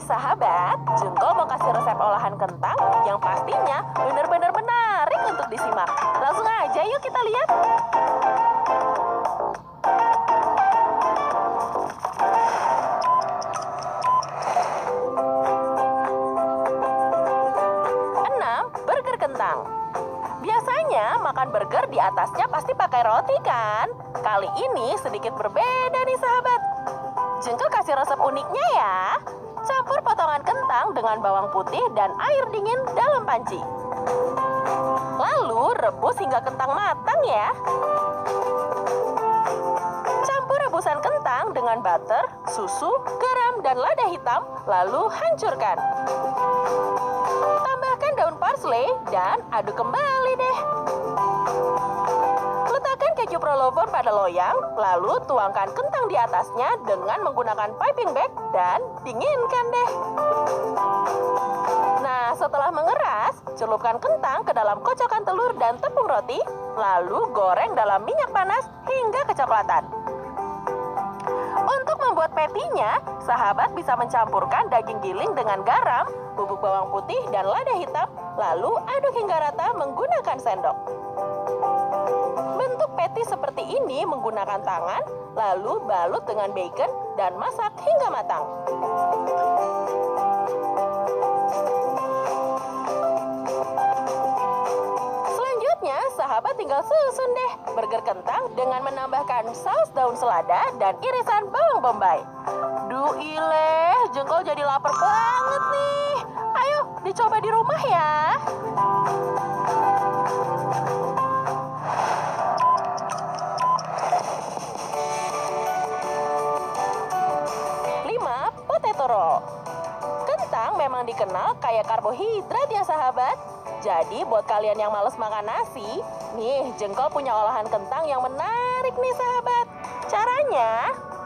sahabat, Jengkol mau kasih resep olahan kentang yang pastinya benar-benar menarik untuk disimak. Langsung aja yuk kita lihat. Burger kentang. Biasanya makan burger di atasnya pasti pakai roti kan? Kali ini sedikit berbeda nih sahabat. Jengkol kasih resep uniknya ya. Campur potongan kentang dengan bawang putih dan air dingin dalam panci. Lalu rebus hingga kentang matang ya. Campur rebusan kentang dengan butter, susu, garam, dan lada hitam, lalu hancurkan. Tambahkan daun parsley dan aduk kembali deh. Letakkan keju provolone pada loyang, lalu tuangkan kentang di atasnya dengan menggunakan piping bag dan dinginkan deh. Nah, setelah mengeras, celupkan kentang ke dalam kocokan telur dan tepung roti, lalu goreng dalam minyak panas hingga kecoklatan. Untuk membuat patinya, sahabat bisa mencampurkan daging giling dengan garam, bubuk bawang putih, dan lada hitam, lalu aduk hingga rata menggunakan sendok. Bentuk patty seperti ini menggunakan tangan, lalu balut dengan bacon dan masak hingga matang. Selanjutnya, sahabat tinggal susun deh burger kentang dengan menambahkan saus daun selada dan irisan bawang bombay. Duh ileh, Jengkol jadi lapar banget nih. Ayo, dicoba di rumah ya. Potato roll. Kentang memang dikenal kaya karbohidrat ya sahabat. Jadi buat kalian yang males makan nasi, nih Jengkol punya olahan kentang yang menarik nih sahabat. Caranya,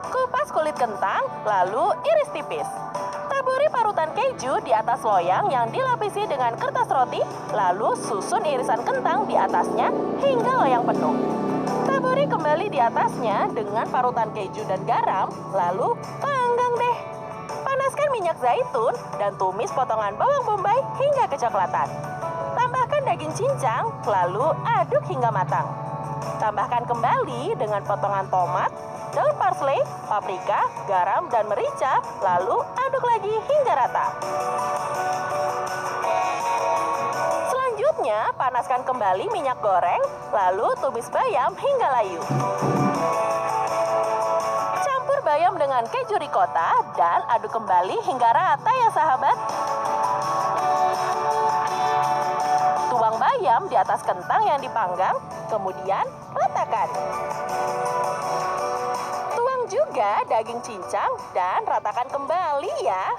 kupas kulit kentang, lalu iris tipis. Taburi parutan keju di atas loyang yang dilapisi dengan kertas roti, lalu susun irisan kentang di atasnya hingga loyang penuh. Taburi kembali di atasnya dengan parutan keju dan garam, lalu panggang deh. Panaskan minyak zaitun dan tumis potongan bawang bombay hingga kecoklatan. Tambahkan daging cincang, lalu aduk hingga matang. Tambahkan kembali dengan potongan tomat, daun parsley, paprika, garam, dan merica, lalu aduk lagi hingga rata. Selanjutnya, panaskan kembali minyak goreng, lalu tumis bayam hingga layu. Campur bayam dengan keju ricotta dan aduk kembali hingga rata ya sahabat. Tuang bayam di atas kentang yang dipanggang, kemudian ratakan. Tuang juga daging cincang dan ratakan kembali ya.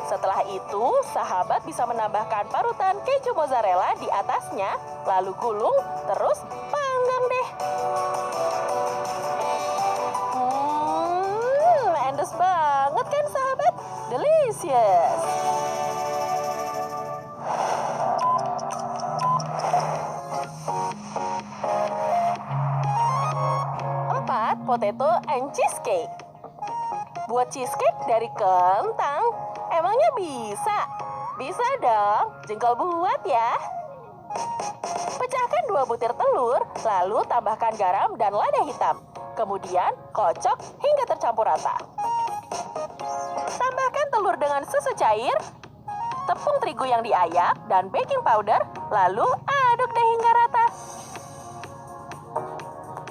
Setelah itu, sahabat bisa menambahkan parutan keju mozzarella di atasnya, lalu gulung, terus panggang deh. Endes banget kan sahabat? Delicious! Potato and cheesecake. Buat cheesecake dari kentang, emangnya bisa? Bisa dong, Jengkol buat ya. Pecahkan 2 butir telur, lalu tambahkan garam dan lada hitam. Kemudian kocok hingga tercampur rata. Tambahkan telur dengan susu cair, tepung terigu yang diayak, dan baking powder, lalu aduk deh hingga rata.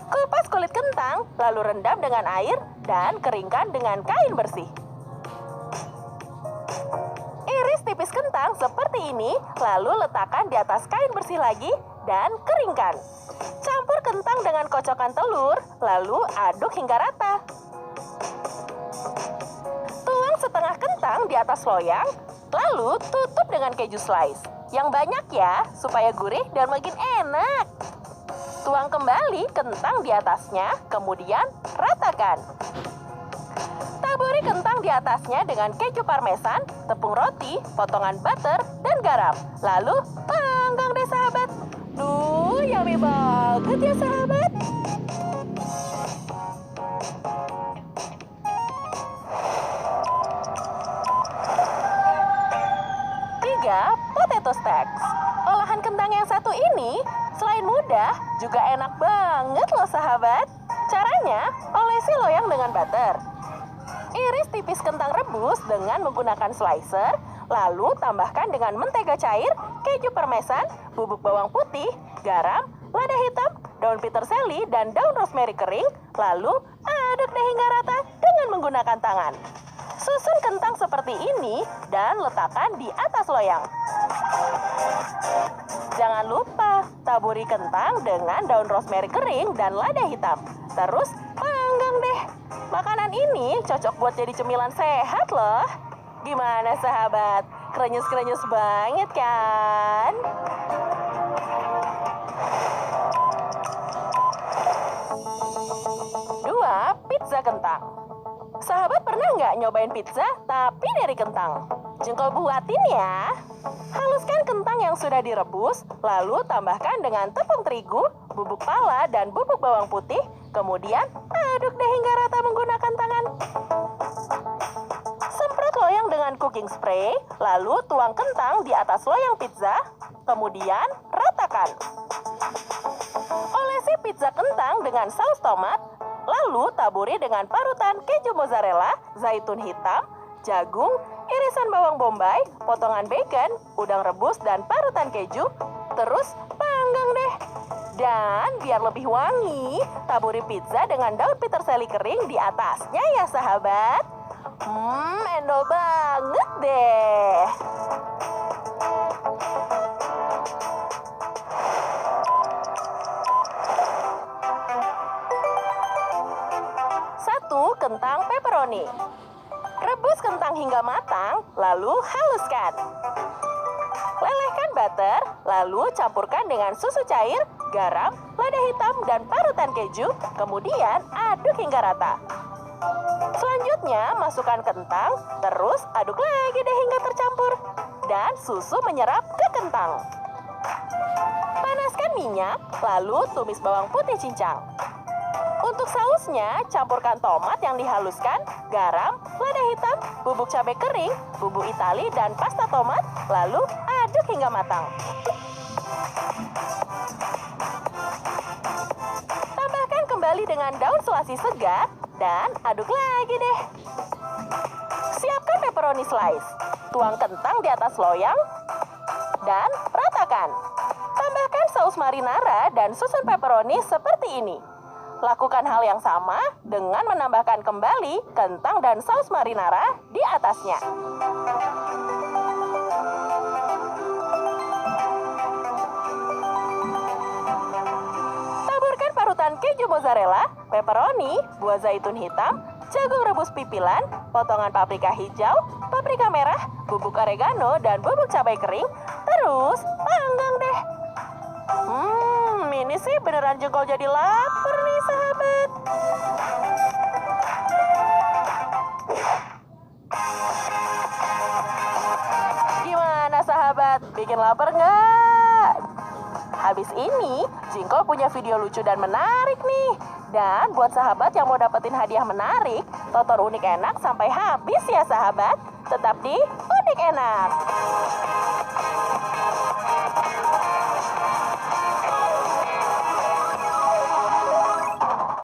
Kupas kulit kentang, lalu rendam dengan air dan keringkan dengan kain bersih. Iris tipis kentang seperti ini, lalu letakkan di atas kain bersih lagi dan keringkan. Campur kentang dengan kocokan telur, lalu aduk hingga rata. Tuang setengah kentang di atas loyang, lalu tutup dengan keju slice. Yang banyak ya, supaya gurih dan makin enak. Tuang kembali kentang di atasnya, kemudian ratakan. Taburi kentang di atasnya dengan keju parmesan, tepung roti, potongan butter, dan garam. Lalu panggang deh sahabat. Duh, yummy banget ya sahabat. Juga enak banget loh sahabat. Caranya, olesi loyang dengan butter. Iris tipis kentang rebus dengan menggunakan slicer, lalu tambahkan dengan mentega cair, keju parmesan, bubuk bawang putih, garam, lada hitam, daun peterseli, dan daun rosemary kering, lalu aduk deh hingga rata dengan menggunakan tangan. Susun kentang seperti ini dan letakkan di atas loyang. Jangan lupa taburi kentang dengan daun rosemary kering dan lada hitam. Terus panggang deh. Makanan ini cocok buat jadi cemilan sehat loh. Gimana sahabat? Krenyes-krenyes banget kan? Dua, pizza kentang. Sahabat pernah nggak nyobain pizza tapi dari kentang? Jengkol buatin ya. Haluskan kentang yang sudah direbus, lalu tambahkan dengan tepung terigu, bubuk pala, dan bubuk bawang putih. Kemudian aduk deh hingga rata menggunakan tangan. Semprot loyang dengan cooking spray, lalu tuang kentang di atas loyang pizza. Kemudian ratakan. Olesi pizza kentang dengan saus tomat, lalu taburi dengan parutan keju mozzarella, zaitun hitam, jagung, irisan bawang bombay, potongan bacon, udang rebus, dan parutan keju. Terus panggang deh. Dan biar lebih wangi, taburi pizza dengan daun peterseli kering di atasnya ya sahabat. Endol banget deh. Satu, kentang pepperoni. Rebus kentang hingga matang, lalu haluskan. Lelehkan butter, lalu campurkan dengan susu cair, garam, lada hitam, dan parutan keju. Kemudian aduk hingga rata. Selanjutnya masukkan kentang, terus aduk lagi deh hingga tercampur. Dan susu menyerap ke kentang. Panaskan minyak, lalu tumis bawang putih cincang. Untuk sausnya, campurkan tomat yang dihaluskan, garam, lada hitam, bubuk cabai kering, bumbu Itali, dan pasta tomat, lalu aduk hingga matang. Tambahkan kembali dengan daun selasi segar, dan aduk lagi deh. Siapkan pepperoni slice. Tuang kentang di atas loyang, dan ratakan. Tambahkan saus marinara dan susun pepperoni seperti ini. Lakukan hal yang sama dengan menambahkan kembali kentang dan saus marinara di atasnya. Taburkan parutan keju mozzarella, pepperoni, buah zaitun hitam, jagung rebus pipilan, potongan paprika hijau, paprika merah, bubuk oregano, dan bubuk cabai kering. Terus panggang deh. Ini sih beneran jengkol jadi lapar nih sahabat. Gimana sahabat? Bikin lapar nggak? Habis ini, Jengkol punya video lucu dan menarik nih. Dan buat sahabat yang mau dapetin hadiah menarik, tonton Unik Enak sampai habis ya sahabat. Tetap di Unik Enak.